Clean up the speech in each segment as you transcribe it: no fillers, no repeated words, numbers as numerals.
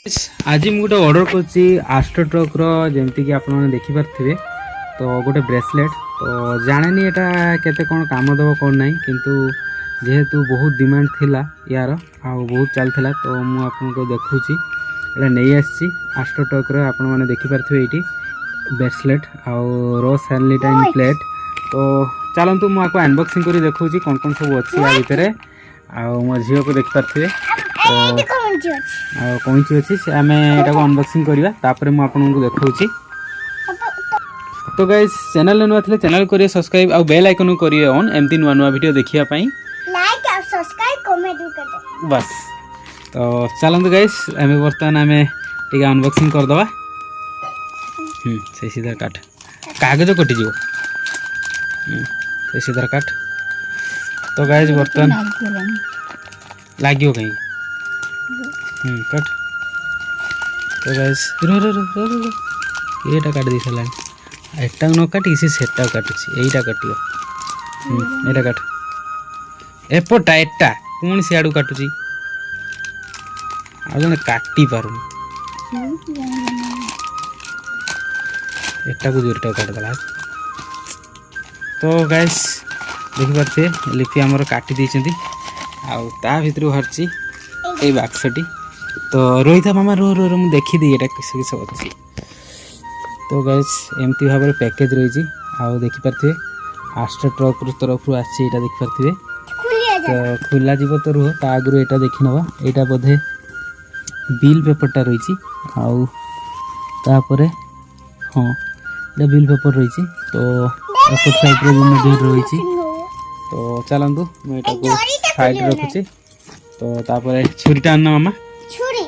आज मुझे गोटे ऑर्डर करछि आस्ट्रो ट्रक जमती कि आपण देखि पारथिबे तो गोटे ब्रेसलेट तो जाने एटा केते कोन काम दबो कोन नाही किंतु जेहेतु बहुत डिमांड थिला यार आ बहुत चलथिला तो मु आपन को देखुछि एटा नै आछि आस्ट्रो ट्रक रे आपण माने देखि पारथिबे एटी ब्रेसलेट आ रो सैनिटाइन प्लेट तो चलंतु मु आपको अनबॉक्सिंग करी देखुछि कोन कोन सब अछि आ भितरे आ मो झियो को देखि पारथिबे कौची अच्छी से आम एटा अनबॉक्सिंग करवा तापर मु आपन को देखौछि। तो गाइस चैनल नुआ थे चैनल करिए सब्सक्राइब आ बेल आइकन करिए ऑन एमती नुआ नुआ वीडियो देखिया पई लाइक और सब्सक्राइब कमेंट कर बस। तो चलंतु गाइस आम बर्तमान आम टिके अनबॉक्सिंग कर दवा से सीधा काट कागज कटि जीवो से सीधा काट। तो गाइस बर्तमान लागियो कहीं कट। तो गाइस रो रो रो रो रो एटा काट दी सला एटा न काट इसी सेटा काटुची एटा काटियो एटा काट एपटा एटा कोन सियाडू काटुची आ जने काटी पारुनी एटा को जोरटा काट दला। तो गाइस देखि पारते लिपि हमर काटी दैचंती आ ता भितर हरची ए बाक्सटी तो रोहिता मामा रो रो रो मु देखि दी एटा किस किस अछि। तो गाइस एमती भाबरे पैकेज रही आ देखि पारथिबे आस्ट्रो ट्रक तरफ आछि एटा देखि पारथिबे तो खुला जीव तो रुह ता आगु एटा देखि नबा एटा बोधे बिल पेपरटा रही आ तापरे हां एटा बिल पेपर रही तो अपर साइड रे भी बिल रही तो चलंतु मैं एटा को साइड रखुची। तो तापर छुरीटा आना मामा छुरी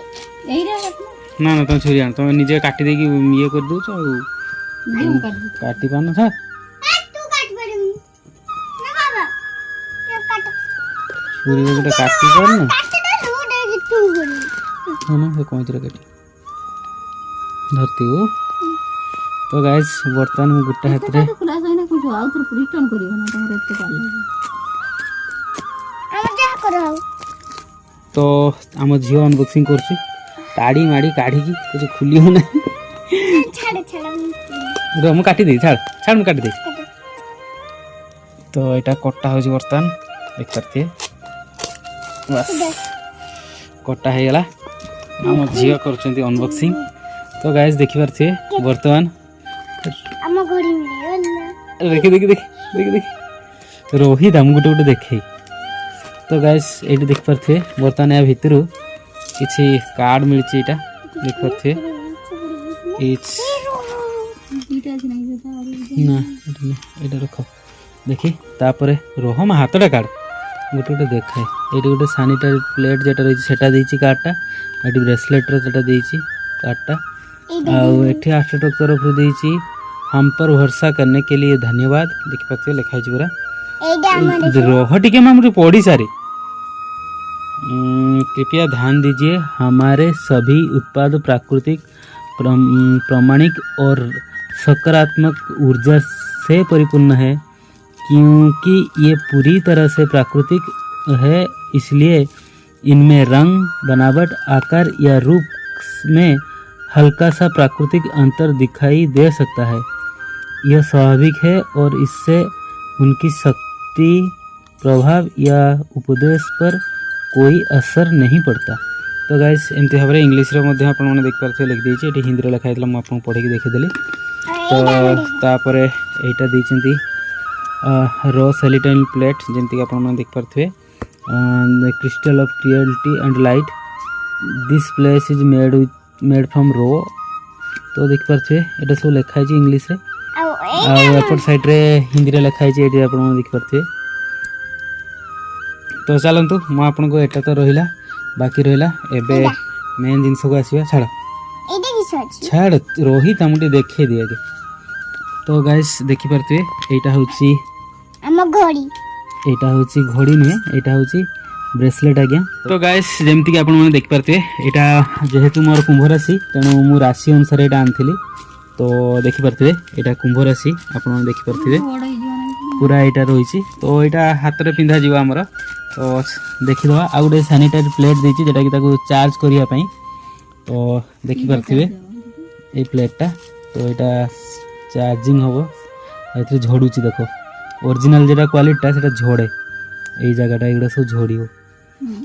ना ना तुम छुरी आन तुम निजे काटी दे कि ये कर दो काटी पान छ तू काट बड़ी ना बाबा ये काट छुरी को गोटे काटी कर ना काट दे तू दे तू बड़ी हां ना से कोइतरे काटी धरती हो। तो गाइस बर्तमान में गुट्टा हाथ रे खुला जाइना कुछ आउ तो रिटर्न करियो ना तमरे एते पाल हम जा करो तो आम झील अनबॉक्सिंग करछु ताड़ी माड़ी काढ़ी की कुछ खुली हो ना छाड़ छाड़ रो मु काटी दे छाड़ छाड़ मु काटी दे। तो एटा कट्टा हो बर्तमान देख सकते बस कट्टा है गला आम झील करछंती अनबॉक्सिंग। तो गाइस देखि पारथे बर्तमान हम घड़ी में देखि देखि देखि देखि देखि रोहित हम गुटे गुटे देखे। तो गाइस एटी देख पारथे बर्तमान या भितर किछि कार्ड मिलछि एटा देख पारथे इच दीटा अछि नै देता ना एटा रखो देखि तापरे रोहम हातटा कार्ड गुटे गुटे देखाय एटी गुटे सैनिटरी प्लेट जेटा रही सेटा देछि कार्डटा एटी ब्रेसलेट रे सेटा देछि कार्डटा आ एठी आस्ट्रो ट्रक तरफ देछि हम पर भरोसा करने के लिए धन्यवाद देख पाते लिखाई छी पूरा रोह टिके मैं पढ़ी सारी कृपया ध्यान दीजिए हमारे सभी उत्पाद प्राकृतिक प्रामाणिक और सकारात्मक ऊर्जा से परिपूर्ण है क्योंकि ये पूरी तरह से प्राकृतिक है इसलिए इनमें रंग बनावट आकार या रूप में हल्का सा प्राकृतिक अंतर दिखाई दे सकता है। यह स्वाभाविक है और इससे उनकी शक्ति प्रभाव या उपदेश पर कोई असर नहीं पड़ता। तो गाइस एमती भाव में इंग्लिश रे मध्ये आपण माने देख पारथे लिख देछि एटी हिंदी रे लिखा हितला म आपन पढी के देखि देली। तो तापरे एटा दैचंती रो सैनिटाइन प्लेट जेमती कि आपण माने देख पारथे crystal of clarity and light this place is made from raw. तो देख पारथे एटा सब लिखा है इंग्लिश रे आ एपट साइड रे हिंदी रे लिखा है एटी आपण देख पारथे। तो चलंतु मु आपन को एटा तो रहिला बाकी रहिला एबे मेन जिंस को आसीबा छाड़ एटा किस अछि छाड़ रोहित हमटे देखे दिया के। तो गाइस देखि पारथे एटा होची हम घड़ी एटा होची घड़ी ने एटा होची ब्रेसलेट आज्ञा। तो गाइस जेमति कि आपण माने देख पारथे एटा जेहेतु मोर कुंभ राशि तेणु मु राशि अनुसार एटा आनथिली। तो देखि पारथे एटा कुंभ राशि आपण माने देखि पारथे पूरा एटा रहिछि। तो एटा हाथ रे पिंधा जीवा हमर तो देखिदवा आ गोटे सैनिटाइज प्लेट देछि जेटा कि ताको चार्ज करिया पई तो देखिपारे ये प्लेटा तो यहाँ चार्जिंग हम ये झड़ू देख ओरिजिनल जो क्वालिटीटा से झड़े यही जगह एगुड़ा सब झड़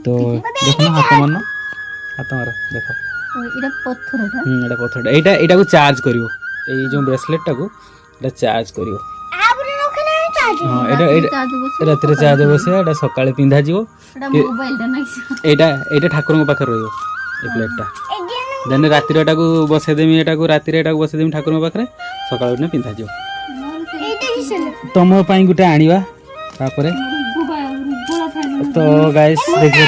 तो देख ना हाथ मार देख এটা পথরটা এটা পথরটা এইটা को चार्ज करिवो এই जो ब्रेसलेट को এটা चार्ज करिवो हाँ रातिर चार्ज बसे এটা सकाळे पिंधा जीवो এটা মোবাইলটা নাইছে এইটা ठाकुर पाखे रहियो ए प्लेटटा देन रातिर एटा को बसे देमी एटा को रातिर एटा को बसे देमी ठाकुर पाखे सकाळे उठने पिंधा जीवो तुम पाई गुटे आनिबा तापरे तो गाइस देखिए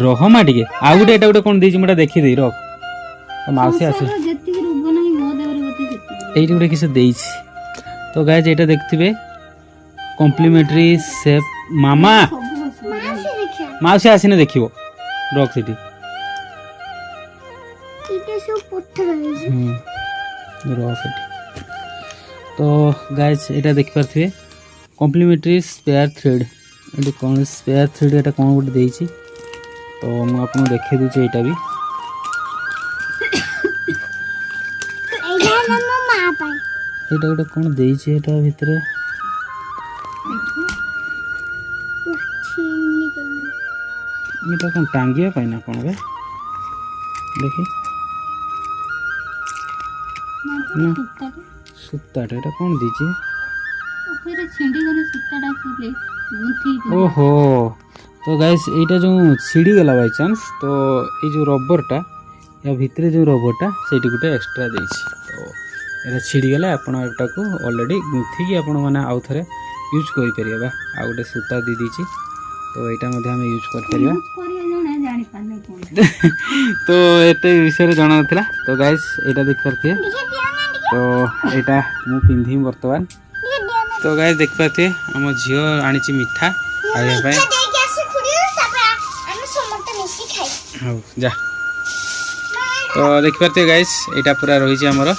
रह मा टिके आ गुटे एटा गुटे कोन देछि मोटा देखि देई रख माउसी आसे যেতি রোগ নাই মো দেবরে বতি যেতি এইটি গুटे किसे देछि तो गाइस एटा देखथिबे कॉम्प्लीमेंटरी शेप मामा माउसी आसीने देखिबो रख सेठी रख सेठी तो गाइस एटा देखि परथिबे कॉम्प्लीमेंटरी स्पेयर थ्रेड एटा कोन स्पेयर थ्रेड एटा कोन गुटे देछि तो मु आपन देखै दु छै एटा भी एटा गोटे कौन देछि एटा भितर एटा कौन टांगिया पाई ना कौन बे देखि ना सुत्ताटा एटा कौन देछि ওরে ছিঁড়ি গনে সুতাটা কিলে গুঁথি ओहो तो गाइस एटा जो छिड़ी गला बाय चांस तो ये जो रबरटा या भितर जो रबरटा सेठी गुटे एक्स्ट्रा देछि तो एटा छिड़ी गले आपण एटा को ऑलरेडी गुंथी कि आपण माने आउ थरे यूज करि परिबा आ गुटे सूता दी दीछि तो एटा मध्ये हम यूज कर परिबा করিয়া জনা জানি পালে কোন तो एते विषय रे जणा नथिला तो गाइस एटा देख करते तो एटा मु पिंधी वर्तमान तो गाइस देख पाते हम झियो आनी छि मिठा आया पाए हाँ जा तो देखिपारे गाइस यहाँ पूरा रही आमर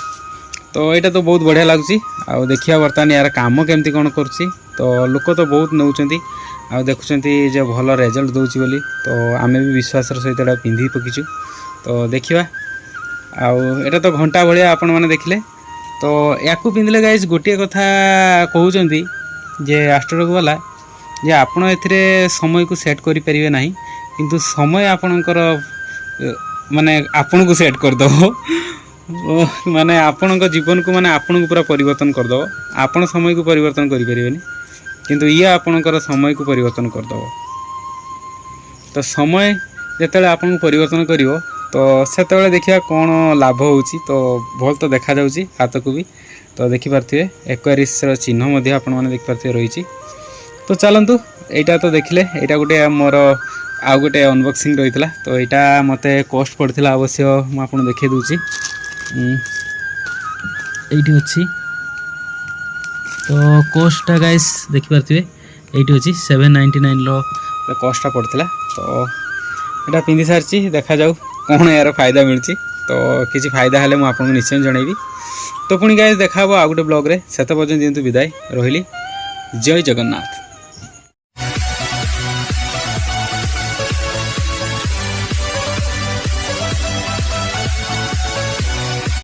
तो यहाँ तो बहुत बढ़िया लगुच आ देखिए बर्तमान यार कम केमती कौन करुँची तो लोक तो बहुत नौ आ देखुं जो भल रेजल्ट दूसरी बोली तो आम भी विश्वास सहित पिंधि पकीचु तो देखा आटा तो घंटा भाया आपण मैंने देखले तो या पिंधले गाइस गोटे कथा कहते जे एस्ट्रोलॉजी वाला जे आपण ए समय को सेट करें ना किंतु समय आपणकर माने आपण को सेट करदब माने आपण जीवन को माने आपण को पूरा परिवर्तन करदब आपण समय को परिवर्तन करें किंतु ये आपणकर समय को परिवर्तन करदब तो समय जिते आपन को परिवर्तन करिवो तो सेतबेले देखिया कौन लाभ होउची तो भल तो देखा जाउची हाथ को भी तो देखि पारथिबे एक्वारिस रो चिन्ह मध्ये आपण माने देखि पारथिबे रहिची तो चलंतु एटा तो देखले एटा गोटे मोर आ गोटे अनबॉक्सिंग रही तो यहाँ मत कॉस्ट पड़ता अवश्य मुझे देखे दूसरी ये अच्छी तो कॉस्टा गाइस देखिपारे ये अच्छी 799 कॉस्टा पड़ता तो यहाँ पिंधि सारी देखा जाऊ कौन यार फायदा मिलती तो किसी फायदा हेल्ले मुझे निश्चय जनइबी तो पुणी गाइस देखा आ गोटे ब्लॉग रे सेत पर्यंत दिंतु विदाय रही जय जगन्नाथ।